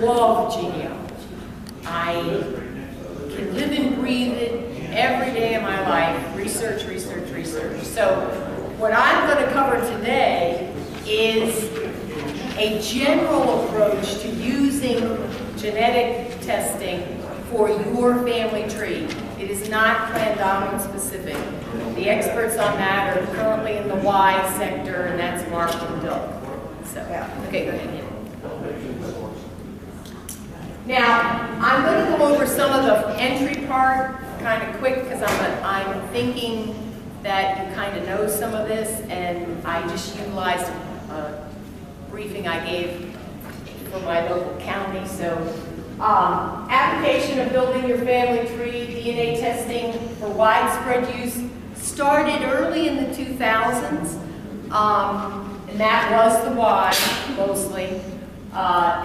love genealogy. I can live and breathe it every day of my life, research, research, research. So what I'm going to cover today is a general approach to using genetic testing for your family tree. It is not clan specific. The experts on that are currently in the Y sector, and that's Mark and Doug. So, okay, go ahead. Now, I'm going to go over some of the entry part kind of quick because I'm thinking that you kind of know some of this, and I just utilized a briefing I gave for my local county. So, application of building your family tree, DNA testing for widespread use started early in the 2000s, and that was the Y mostly.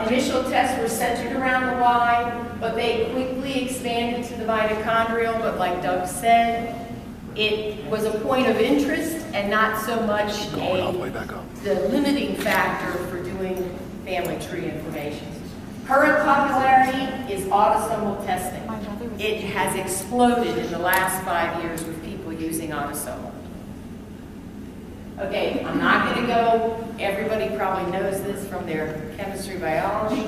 Initial tests were centered around the Y, but they quickly expanded to the mitochondrial, but like Doug said, it was a point of interest and not so much the limiting factor for doing family tree information. Current popularity is autosomal testing. It has exploded in the last 5 years with people using autosomal. Okay, I'm not going to go, everybody probably knows this from their chemistry, biology,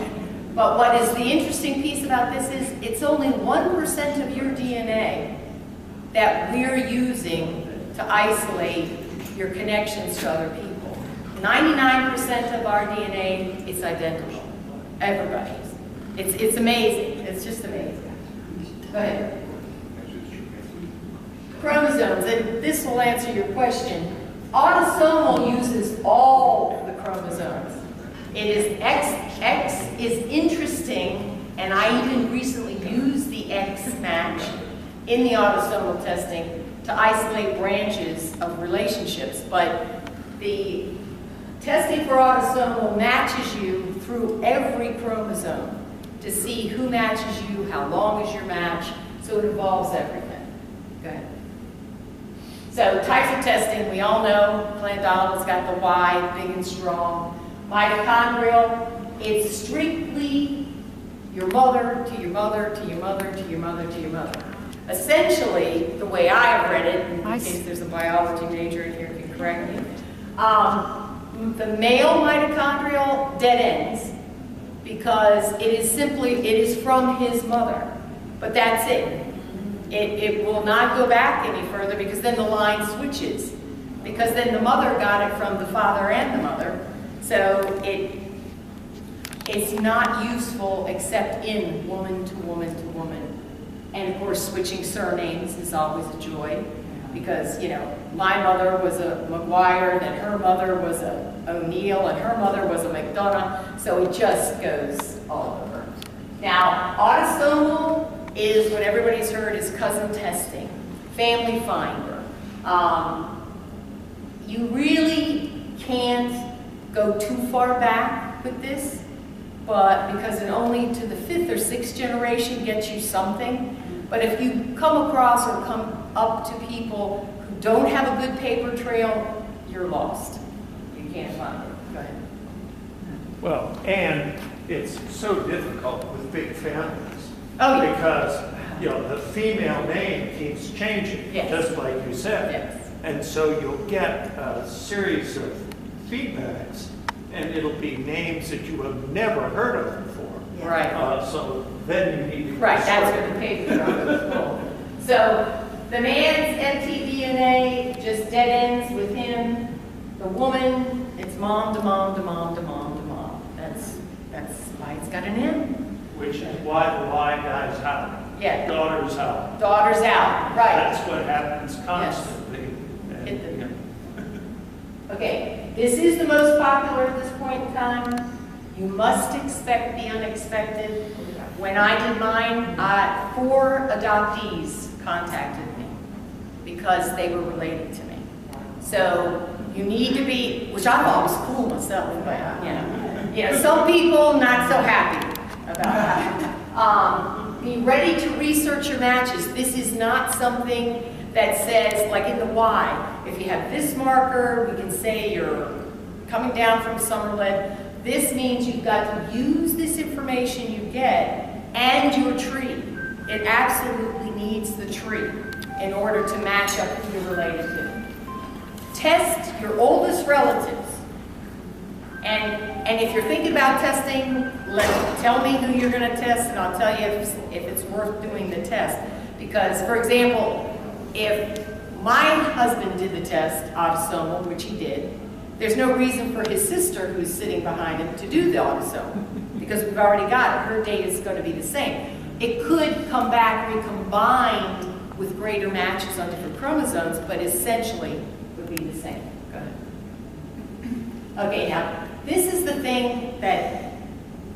but what is the interesting piece about this is it's only 1% of your DNA that we're using to isolate your connections to other people. 99% of our DNA is identical. Everybody's. It's amazing. It's just amazing. Go ahead. Chromosomes, and this will answer your question. Autosomal uses all the chromosomes. It is X is interesting, and I even recently used the X match in the autosomal testing to isolate branches of relationships, but the testing for autosomal matches you through every chromosome to see who matches you, how long is your match, so it involves everything. Go ahead. So types of testing, we all know, Clandonald's got the Y, big and strong. Mitochondrial, it's strictly your mother to your mother to your mother to your mother to your mother. Essentially, the way I have read it, in case there's a biology major in here, if you can correct me, the male mitochondrial dead ends because it is from his mother, but that's it. It will not go back any further because then the line switches. Because then the mother got it from the father and the mother. So it's not useful except in woman to woman to woman. And of course, switching surnames is always a joy. Because, you know, my mother was a McGuire, then her mother was a O'Neill, and her mother was a McDonough. So it just goes all over. Now, autosomal is what everybody's heard is cousin testing, family finder. You really can't go too far back with this, but because it only to the 5th or 6th generation gets you something. But if you come across or come up to people who don't have a good paper trail, you're lost. You can't find it. Go ahead. Well, and it's so difficult with big families. Oh, yeah. Because, you know, the female name keeps changing, yes, just like you said. Yes. And so you'll get a series of feedbacks, and it'll be names that you have never heard of before. Yeah. Right. So then you need to... Right, that's where the paper is full. So the man's mtDNA just dead ends with him. The woman, it's mom to mom to mom to mom to mom. That's why it's got an M. Which is why the Y dies out. Yeah. Daughter's out. Daughter's out, right. That's what happens constantly. Yes. Hit them. Okay, this is the most popular at this point in time. You must expect the unexpected. When I did mine, 4 adoptees contacted me because they were related to me. So you need to be, which I'm always cool myself, but you know, some people not so happy about that. Be ready to research your matches. This is not something that says, like in the Y, if you have this marker, we can say you're coming down from Summerled. This means you've got to use this information you get and your tree. It absolutely needs the tree in order to match up who you're related to. Test your oldest relatives. And if you're thinking about testing, tell me who you're going to test, and I'll tell you if it's worth doing the test. Because, for example, if my husband did the test, autosomal, which he did, there's no reason for his sister, who's sitting behind him, to do the autosomal, because we've already got it. Her date is going to be the same. It could come back recombined with greater matches on different chromosomes, but essentially would be the same. Go ahead. Okay, now, this is the thing that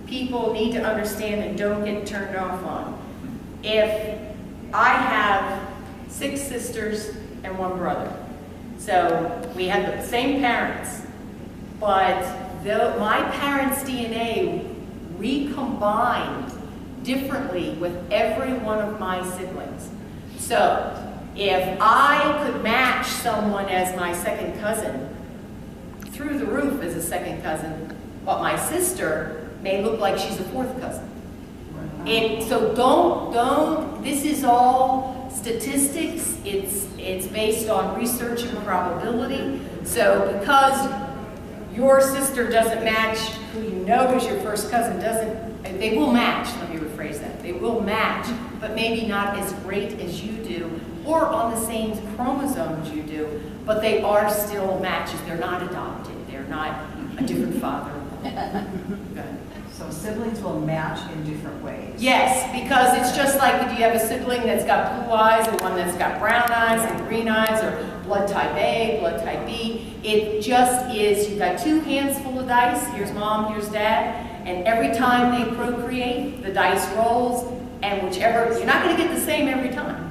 people need to understand and don't get turned off on. If I have 6 sisters and 1 brother, so we had the same parents, but my parents' DNA recombined differently with every one of my siblings. So if I could match someone as my second cousin, through the roof as a second cousin, but my sister may look like she's a 4th cousin. So don't, this is all statistics, it's based on research and probability. So because your sister doesn't match who you know is your first cousin, they will match, let me rephrase that, they will match, but maybe not as great as you do, or on the same chromosomes you do, but they are still matches, they're not adopted, they're not a different father. Go ahead. So siblings will match in different ways. Yes, because it's just like if you have a sibling that's got blue eyes and one that's got brown eyes and green eyes, or blood type A, blood type B. It just is, you've got 2 hands full of dice, here's mom, here's dad, and every time they procreate, the dice rolls, and whichever, you're not going to get the same every time.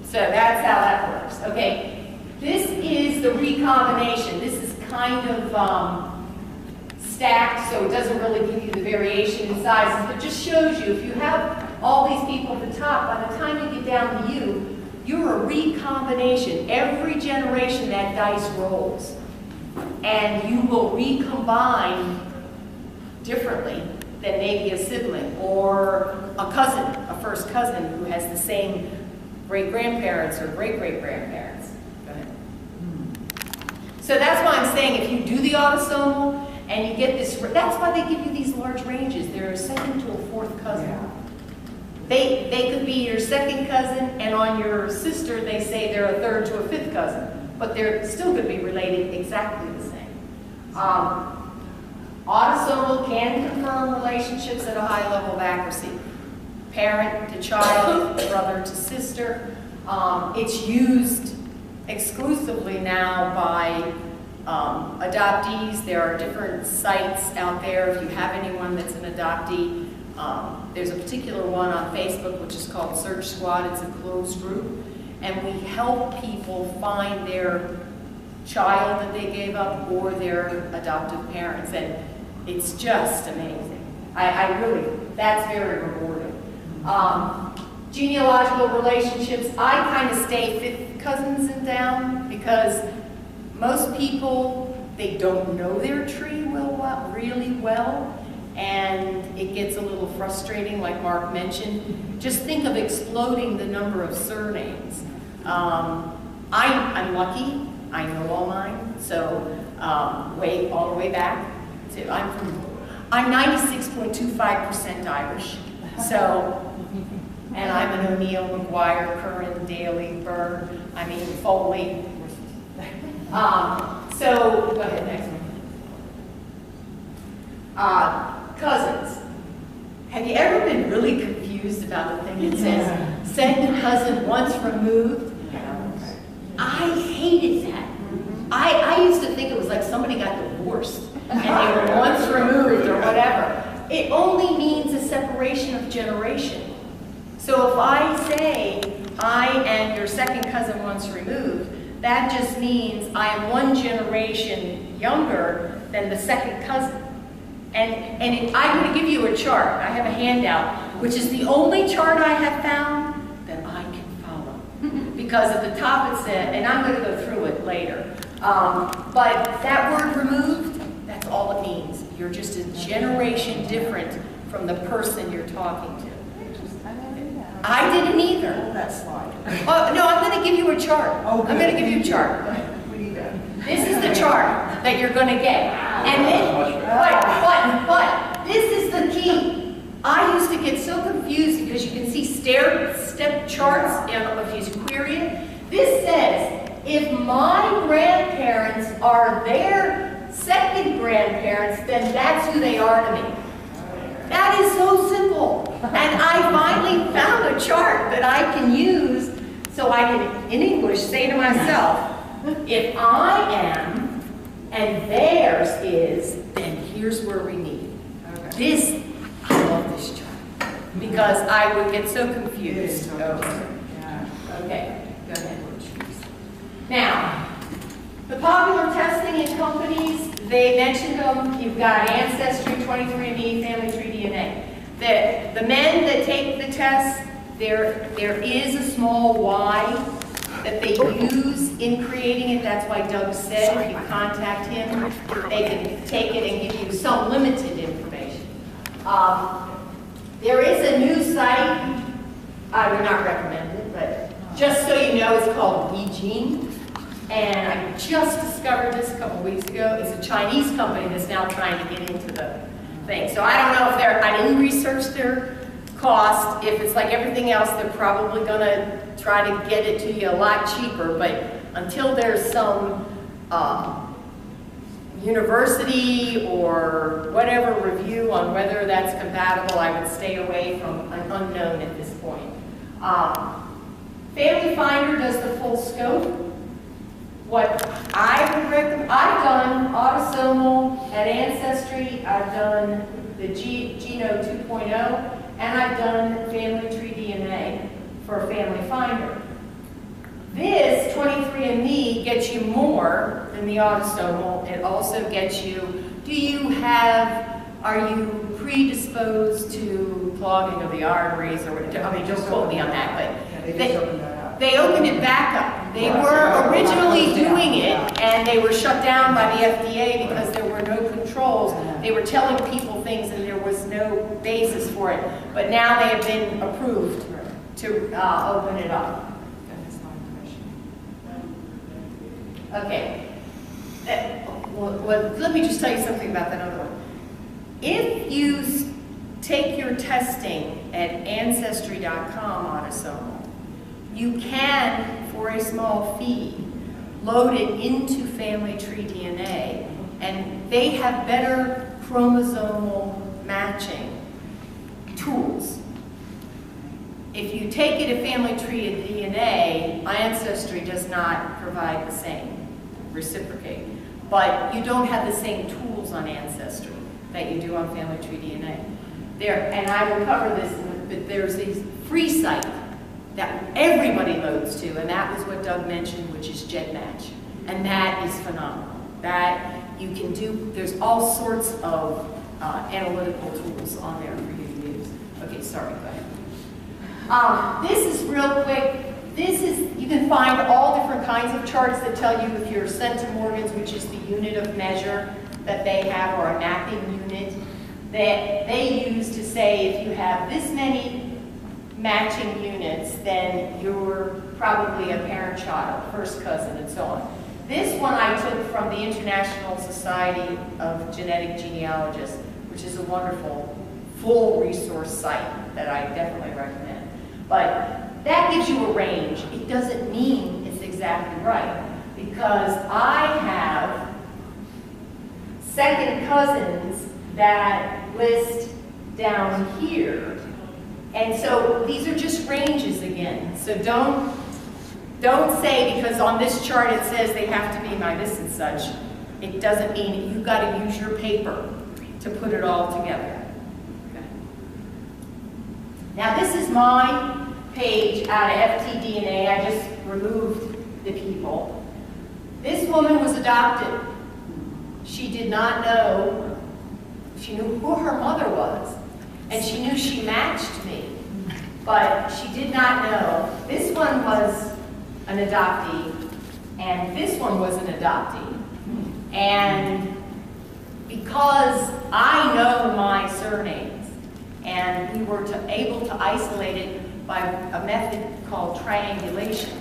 So that's how that works. Okay, this is the recombination. This is kind of stacked, so it doesn't really give you the variation in sizes, but just shows you, if you have all these people at the top, by the time you get down to you, you're a recombination. Every generation that dice rolls, and you will recombine differently than maybe a sibling or a cousin, a first cousin who has the same great-grandparents or great-great-grandparents. Go ahead. So that's why I'm saying if you do the autosomal and you get this, that's why they give you these large ranges. They're a second to a 4th cousin. Yeah. They could be your second cousin, and on your sister they say they're a 3rd to a 5th cousin, but they're still going to be related exactly the same. Autosomal can confirm relationships at a high level of accuracy. Parent to child, brother to sister. It's used exclusively now by adoptees. There are different sites out there if you have anyone that's an adoptee. There's a particular one on Facebook which is called Search Squad. It's a closed group, and we help people find their child that they gave up or their adoptive parents, and it's just amazing. I really, that's very rewarding. Genealogical relationships, I kind of stay 5th cousins and down, because most people, they don't know their tree really well, and it gets a little frustrating, like Mark mentioned. Just think of exploding the number of surnames. I'm lucky, I know all mine, so all the way back to, I'm 96.25% Irish, so, and I'm an O'Neill, McGuire, Curran, Daly, Byrne, I mean Foley. So, go ahead, next one. Cousins. Have you ever been really confused about the thing that says second cousin once removed? I hated that. I used to think it was like somebody got divorced and they were once removed or whatever. It only means a separation of generation. So if I say I am your second cousin once removed, that just means I am 1 generation younger than the second cousin. And I'm going to give you a chart. I have a handout, which is the only chart I have found that I can follow. Because at the top it said, and I'm going to go through it later, but that word removed, that's all it means. You're just a generation different from the person you're talking to. I didn't either. Hold that slide. Oh, no, I'm going to give you a chart. Oh, I'm going to give you a chart. We need that. This is the chart that you're going to get. And then, but, this is the key. I used to get so confused because you can see step charts if you query it. This says, if my grandparents are their second grandparents, then that's who they are to me. That is so simple. And I finally found a chart that I can use so I can, in English, say to myself, if I am and theirs is, then here's where we need. Okay. This, I love this chart because I would get so confused. Yeah. Okay, go ahead. Now, the popular testing in companies, they mentioned them. You've got Ancestry, 23andMe, Family Tree DNA. The men that take the test, there is a small Y that they use in creating it. That's why Doug said if you contact him, they can take it and give you some limited information. There is a new site. I would not recommend it, but just so you know, it's called WeGene. And I just discovered this a couple weeks ago. It's a Chinese company that's now trying to get into the thing. So I don't know if I didn't research their cost. If it's like everything else, they're probably going to try to get it to you a lot cheaper. But until there's some university or whatever review on whether that's compatible, I would stay away from an unknown at this point. Family Finder does the full scope. What I would recommend, I've done Autosomal at Ancestry, I've done the Geno 2.0, and I've done Family Tree DNA for Family Finder. This 23andMe gets you more than the Autosomal. It also gets you, are you predisposed to clogging of the arteries or whatever? I mean, don't quote me on that, but they opened it back up. They were originally doing it, and they were shut down by the FDA because there were no controls. They were telling people things, and there was no basis for it. But now they have been approved to open it up. Okay. Well, let me just tell you something about that other one. If you take your testing at Ancestry.com Autosomal, you can, for a small fee, load it into Family Tree DNA, and they have better chromosomal matching tools. If you take it at Family Tree DNA, Ancestry does not provide the same, reciprocate, but you don't have the same tools on Ancestry that you do on Family Tree DNA. And I will cover this, but there's a free site that everybody loads to, and that was what Doug mentioned, which is GEDmatch. And that is phenomenal. That you can do, there's all sorts of analytical tools on there for you to use. Okay, sorry, go ahead. This is real quick. You can find all different kinds of charts that tell you if you're centimorgans, which is the unit of measure that they have, or a mapping unit, that they use to say if you have this many matching units, then you're probably a parent-child, first cousin, and so on. This one I took from the International Society of Genetic Genealogists, which is a wonderful, full resource site that I definitely recommend. But that gives you a range. It doesn't mean it's exactly right, because I have second cousins that list down here. And so these are just ranges again. So don't say because on this chart it says they have to be my this and such. It doesn't mean you've got to use your paper to put it all together. Okay. Now this is my page out of FTDNA. I just removed the people. This woman was adopted. She did not know. She knew who her mother was. And she knew she matched me, but she did not know. This one was an adoptee, and this one was an adoptee. And because I know my surnames, and we were able to isolate it by a method called triangulation.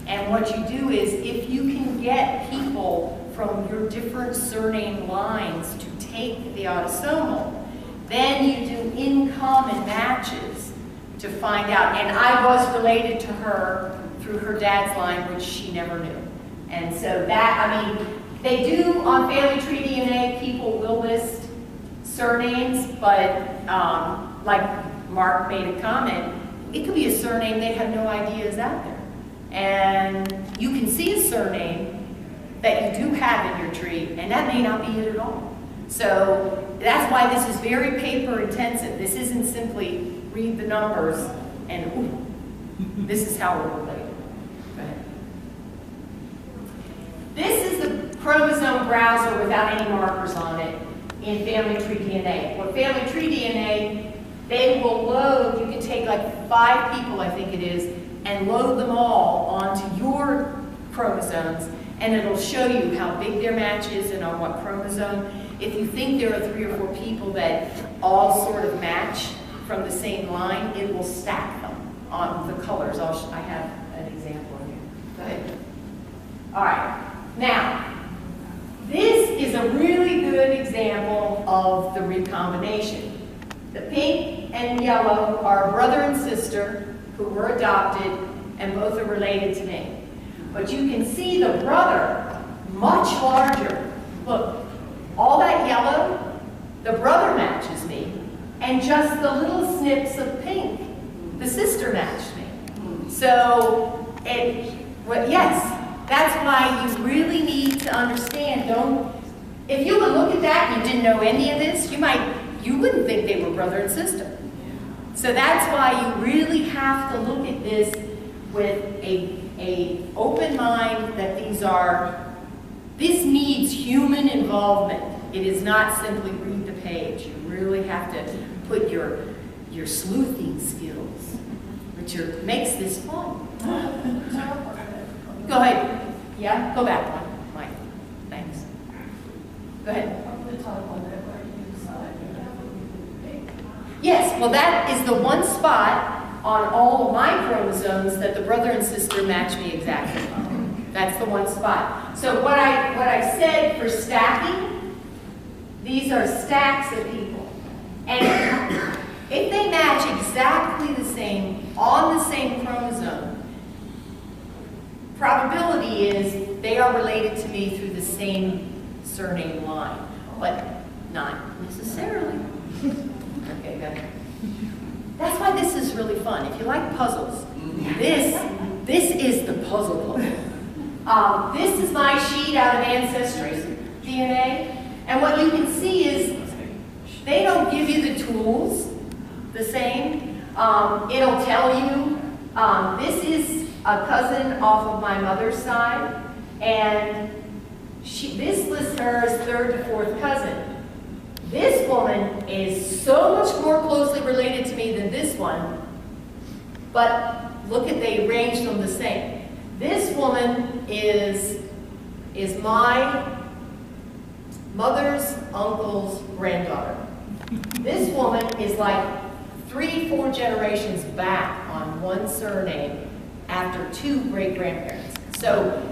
And what you do is, if you can get people from your different surname lines to take the autosomal, then you do in-common matches to find out. And I was related to her through her dad's line, which she never knew. And so that, I mean, they do on Family Tree DNA, people will list surnames, but like Mark made a comment, it could be a surname they have no idea is out there. And you can see a surname that you do have in your tree, and that may not be it at all. So that's why this is very paper intensive. This isn't simply read the numbers and ooh, this is how we're related. Go ahead. This is the chromosome browser without any markers on it in Family Tree DNA. For Family Tree DNA, they will load, you can take like 5 people, I think it is, and load them all onto your chromosomes, and it'll show you how big their match is and on what chromosome. If you think there are 3 or 4 people that all sort of match from the same line, it will stack them on the colors. I have an example here. Go ahead. All right. Now, this is a really good example of the recombination. The pink and yellow are brother and sister who were adopted, and both are related to me. But you can see the brother much larger. Look, all that yellow, the brother matches me, and just the little snips of pink, the sister matched me. So, yes, that's why you really need to understand. If you would look at that and you didn't know any of this, you wouldn't think they were brother and sister. So that's why you really have to look at this with a open mind that this needs human involvement. It is not simply read the page. You really have to put your sleuthing skills, which makes this fun. Go ahead. Yeah, go back one, Mike. Thanks. Go ahead. Yes, well that is the one spot on all of my chromosomes that the brother and sister match me exactly. That's the one spot. So what I said for stacking, these are stacks of people. And if they match exactly the same on the same chromosome, probability is they are related to me through the same surname line, but not necessarily. Okay, good. That's why this is really fun. If you like puzzles, this is the puzzle. This is my sheet out of Ancestry DNA, and what you can see is they don't give you the tools the same. It'll tell you, this is a cousin off of my mother's side, and this lists her as 3rd to 4th cousin. This woman is so much more closely related to me than this one, but look at, they arranged them the same. This woman is my mother's uncle's granddaughter. This woman is like 3-4 generations back on one surname after 2 great-grandparents. So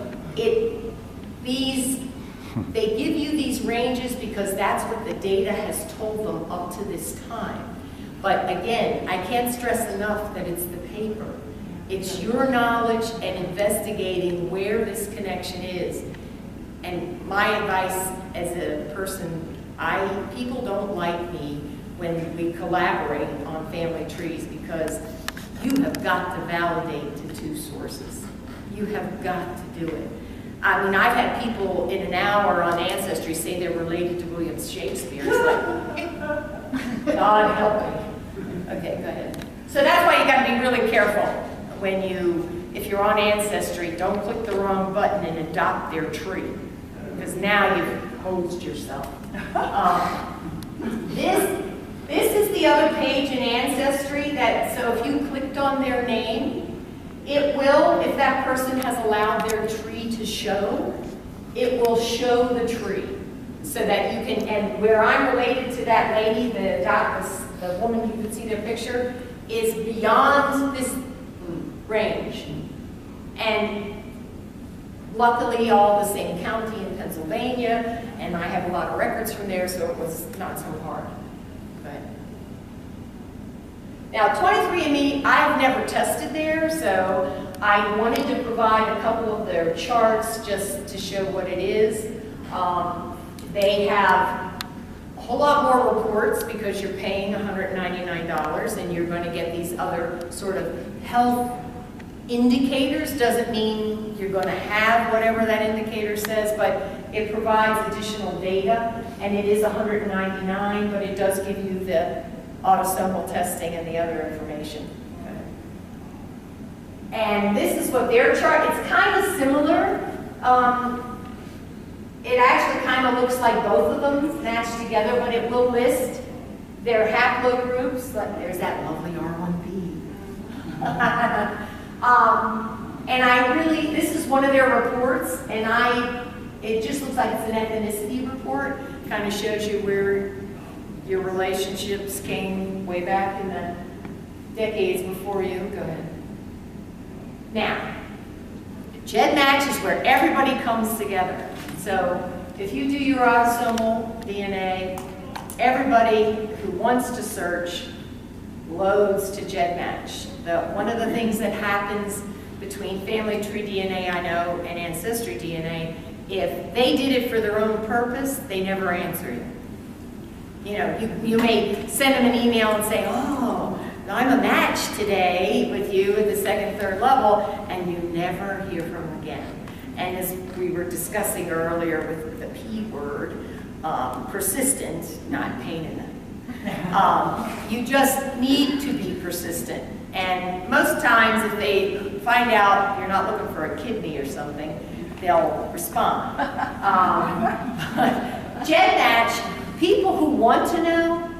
they give you these ranges because that's what the data has told them up to this time. But again, I can't stress enough that it's the paper. It's your knowledge and investigating where this connection is. And my advice as a person, people don't like me when we collaborate on family trees because you have got to validate to 2 sources. You have got to do it. I mean, I've had people in an hour on Ancestry say they're related to William Shakespeare. It's like, God help me. Okay, go ahead. So that's why you got to be really careful if you're on Ancestry, don't click the wrong button and adopt their tree, because now you've hosed yourself. This is the other page in Ancestry so if you clicked on their name, it will, if that person has allowed their tree to show, it will show the tree. So that you can, and where I'm related to that lady, the woman, you can see their picture, is beyond this range. And luckily, all the same county in Pennsylvania, and I have a lot of records from there, so it was not so hard. But now, 23andMe, I've never tested there, so I wanted to provide a couple of their charts just to show what it is. They have a whole lot more reports because you're paying $199 and you're going to get these other sort of health indicators. Doesn't mean you're going to have whatever that indicator says, but it provides additional data, and it is $199, but it does give you the autosomal testing and the other information. Okay. And this is what their chart, it's kind of similar. It actually kind of looks like both of them matched together, but it will list their haplogroups. Like there's that lovely R1b. And I really, this is one of their reports, and it just looks like it's an ethnicity report. Kind of shows you where your relationships came way back in the decades before you. Go ahead. Now, GEDmatch is where everybody comes together. So if you do your autosomal DNA, everybody who wants to search loads to GEDmatch. One of the things that happens between family tree DNA, I know, and ancestry DNA, if they did it for their own purpose, they never answer you. You know, you may send them an email and say, oh, I'm a match today with you at the second, third level, and you never hear from them again. And as we were discussing earlier with the P word, persistent, not pain in it. You just need to be persistent. And most times if they find out you're not looking for a kidney or something, they'll respond. GEDmatch, people who want to know,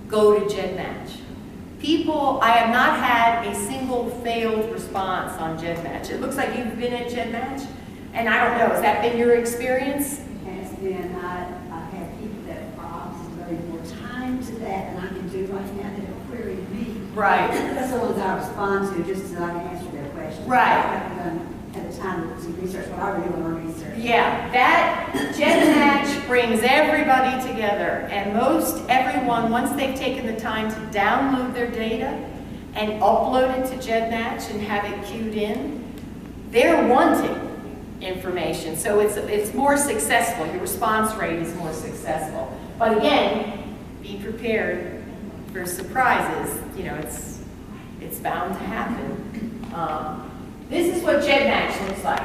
go to GEDmatch. I have not had a single failed response on GEDmatch. It looks like you've been at GEDmatch, and I don't know, has that been your experience? Has been. I have people that are obviously devoting more time to that than I can do right now that have queried me. Right. That's the ones I respond to just so I can answer their questions. Right. I haven't had the time to research, but I really want to research. Yeah, that GEDmatch brings everybody together, and most everyone, once they've taken the time to download their data and upload it to GEDmatch and have it queued in, they're wanting information. So it's more successful. Your response rate is more successful. But again, be prepared for surprises. You know, it's bound to happen. This is what GEDmatch looks like.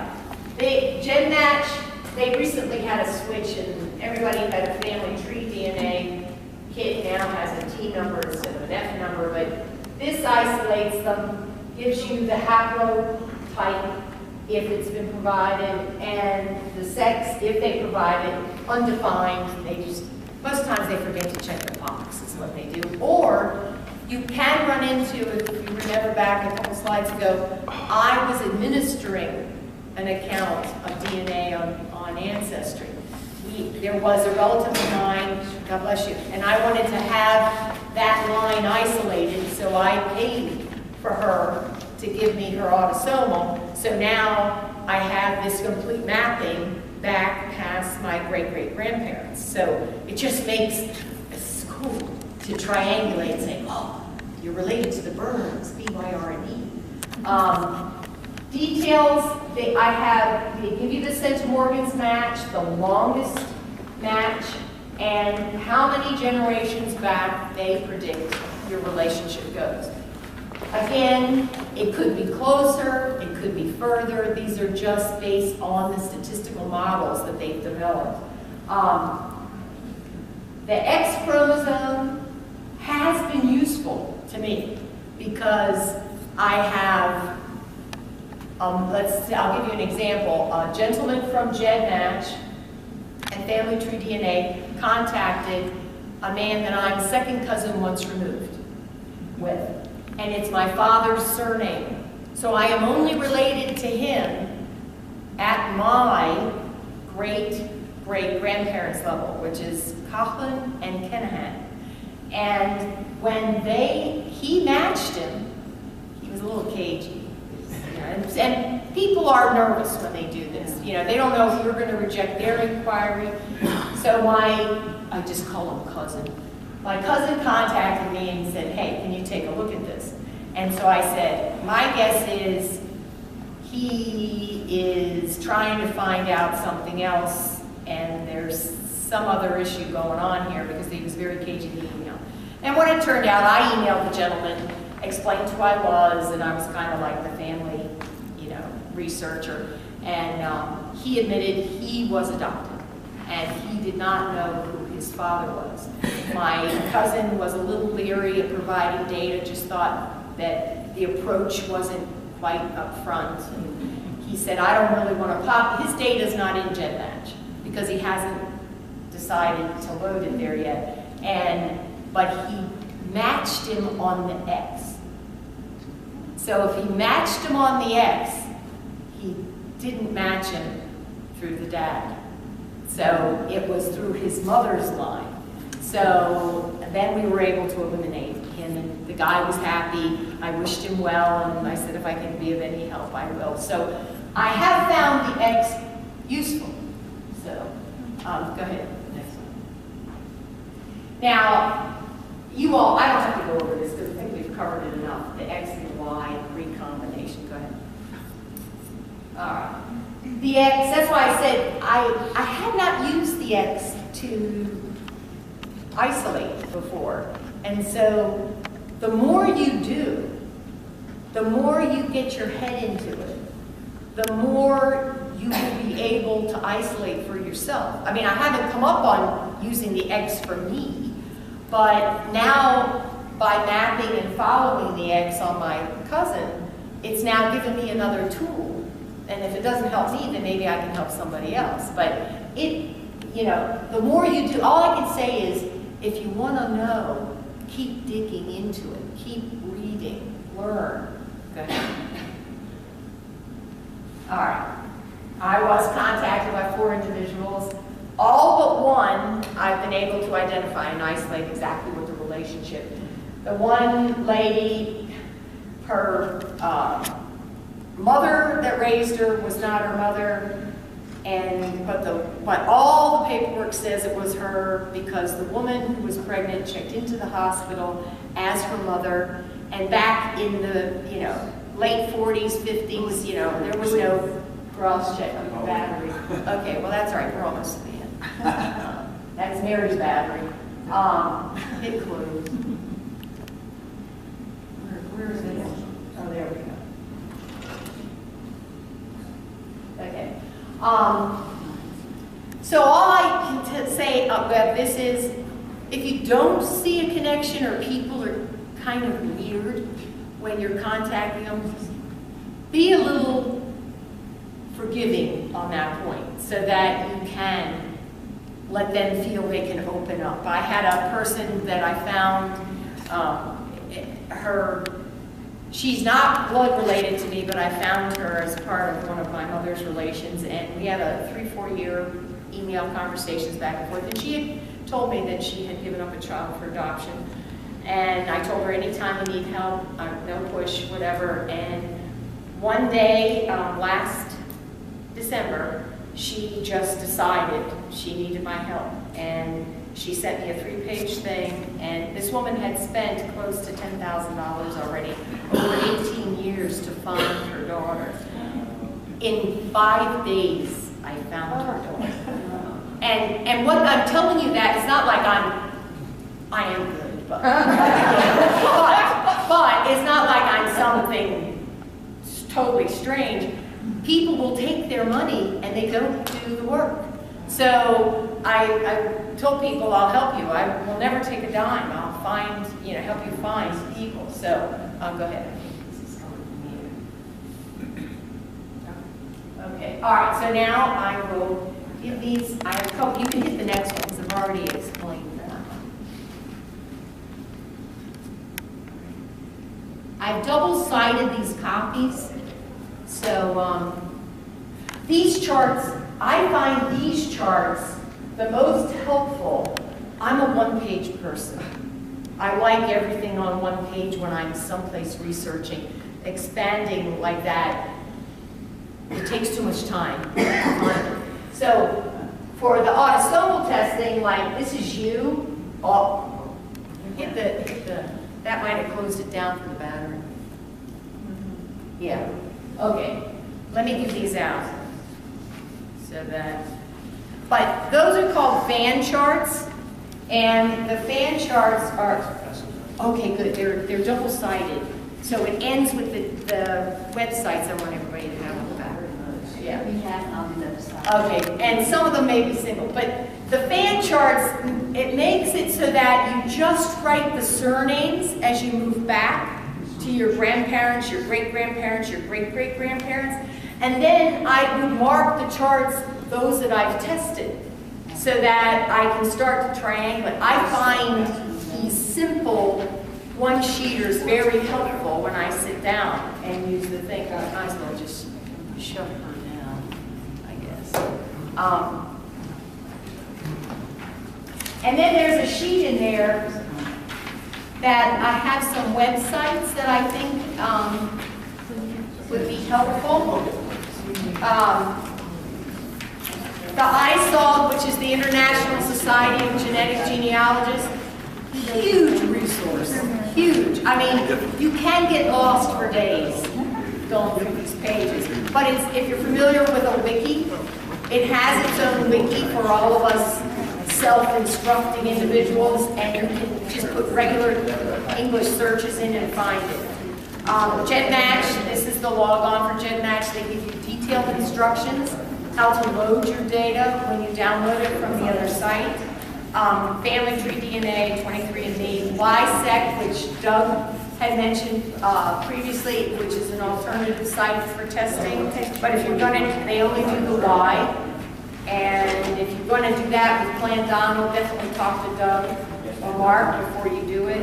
GEDmatch, they recently had a switch, and everybody had a family tree DNA kit now has a T number instead of an F number, but this isolates them, gives you the haplotype if it's been provided, and the sex if they provide it, undefined. They just, most times they forget to check the box, is what they do. Or you can run into, if you remember back a couple slides ago, I was administering an account of DNA on Ancestry. There was a relative of mine, God bless you, and I wanted to have that line isolated, so I paid for her to give me her autosomal. So now I have this complete mapping back past my great-great-grandparents. So it just makes it's cool to triangulate and say, oh, you're related to the Burns, B-Y-R-N-E. Details, they give you the centimorgans match, the longest match, and how many generations back they predict your relationship goes. Again, it could be closer, it could be further. These are just based on the statistical models that they've developed. The X chromosome has been useful to me because I have, I'll give you an example. A gentleman from GEDmatch and Family Tree DNA contacted a man that I'm second cousin once removed with. And it's my father's surname. So I am only related to him at my great great-grandparents level, which is Coughlin and Kenahan. And when he matched him, he was a little cagey. You know, and people are nervous when they do this. You know, they don't know if you're going to reject their inquiry. So I just call him cousin. My cousin contacted me and said, hey, can you take a look at this? And so I said, my guess is he is trying to find out something else, and there's some other issue going on here, because he was very cagey in the email. And when it turned out, I emailed the gentleman, explained who I was, and I was kind of like the family, you know, researcher. And he admitted he was adopted, and he did not know who his father was. My cousin was a little leery of providing data, just thought that the approach wasn't quite up front. And he said, I don't really want to pop, his data's not in GenMatch, because he hasn't decided to load it there yet. But he matched him on the X. So if he matched him on the X, he didn't match him through the dad. So it was through his mother's line. So then we were able to eliminate him, and the guy was happy. I wished him well, and I said, if I can be of any help, I will. So I have found the X useful. So go ahead, next one. Now, you all, I don't have to go over this because I think we've covered it enough. The X and Y recombination. Go ahead. All right. The X, that's why I said I had not used the X to isolate before. And so the more you do, the more you get your head into it, the more you will be able to isolate for yourself. I mean, I haven't come up on using the X for me, but now by mapping and following the X on my cousin, it's now given me another tool. And if it doesn't help me, then maybe I can help somebody else. But you know, the more you do, all I can say is, if you want to know, keep digging into it, keep reading, learn. Go ahead. All right. I was contacted by 4 individuals. All but one I've been able to identify and isolate exactly what the relationship. The one lady, her mother that raised her was not her mother, but all the paperwork says it was her, because the woman who was pregnant checked into the hospital as her mother, and back in the late 40s, 50s, there was no cross-check on the battery. Okay, well that's all right, we're almost to the end. That's Mary's battery. Hit clues. Where is it? Oh, there we go. Okay. So all I can say about this is, if you don't see a connection or people are kind of weird when you're contacting them, be a little forgiving on that point so that you can let them feel they can open up. I had a person that I found, she's not blood related to me, but I found her as part of one of my mother's relations, and we had a 3-4 year email conversations back and forth, and she had told me that she had given up a child for adoption, and I told her, anytime you need help, no push, whatever. And one day, last December, she just decided she needed my help, and she sent me a 3-page thing, and this woman had spent close to $10,000 already over 18 years to find her daughter. In 5 days, I found her daughter. And what I'm telling you that, it's not like I am good, but it's not like I'm something totally strange. People will take their money and they don't do the work. So I told people, I'll help you. I will never take a dime. I'll find, help you find people. So go ahead. Okay. All right. So now I will give these. I have a couple. You can hit the next one because I've already explained that. I've double-sided these copies. So these charts, I find these charts the most helpful, I'm a one-page person. I like everything on one page when I'm someplace researching. Expanding like that, it takes too much time. So for the autosomal testing, like this is you, hit the, that might have closed it down for the battery. Yeah, okay. Let me give these out. So that, but those are called fan charts, and the fan charts are, okay, good, they're double-sided. So it ends with the websites I want everybody to have on the back. Yeah. We have it on the other side. Okay, and some of them may be single, but the fan charts, it makes it so that you just write the surnames as you move back to your grandparents, your great-grandparents, your great-great-grandparents, and then I would mark the charts, those that I've tested, so that I can start to triangulate. I find these simple one-sheeters very helpful when I sit down and use the thing. I might as well just shove her down, I guess. And then there's a sheet in there that I have some websites that I think would be helpful. The ISOG, which is the International Society of Genetic Genealogists, huge resource, huge. I mean, you can get lost for days going through these pages. But it's, if you're familiar with a wiki, it has its own wiki for all of us self-instructing individuals, and you can just put regular English searches in and find it. GEDmatch, this is the logon for GEDmatch. They give you detailed instructions how to load your data when you download it from the other site. Family Tree DNA, 23andMe, YSEC, which Doug had mentioned previously, which is an alternative site for testing. But if you're going to, they only do the Y. And if you're going to do that with Plan Donald, definitely talk to Doug or Mark before you do it.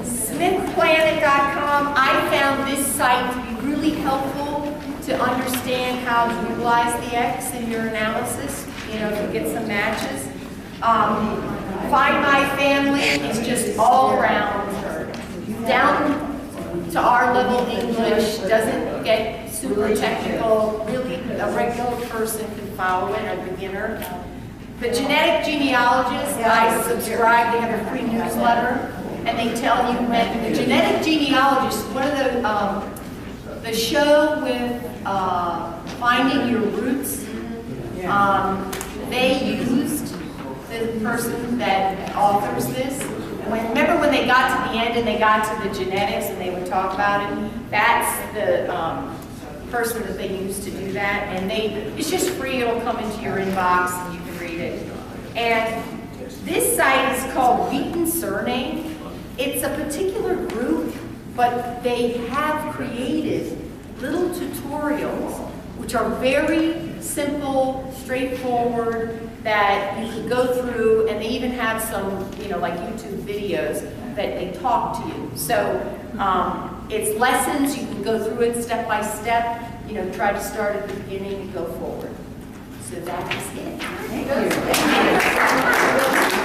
SmithPlanet.com, I found this site to be really helpful to understand how to utilize the X in your analysis, you know, to get some matches. Find My Family is just all around, down to our level English, doesn't get super technical, really a regular person can follow it, a beginner. The Genetic Genealogist, I subscribe, they have a free newsletter, and they tell you when the Genetic Genealogist, one of the show with Finding Your Roots, they used the person that authors this. Remember when they got to the end and they got to the genetics and they would talk about it? That's the person that they used to do that. And it's just free, it'll come into your inbox and you can read it. And this site is called Wheaton Surname. It's a particular group, but they have created little tutorials which are very simple, straightforward, that you can go through, and they even have some, you know, like YouTube videos that they talk to you. So it's lessons, you can go through it step by step, you know, try to start at the beginning and go forward. So that is it. Thank you.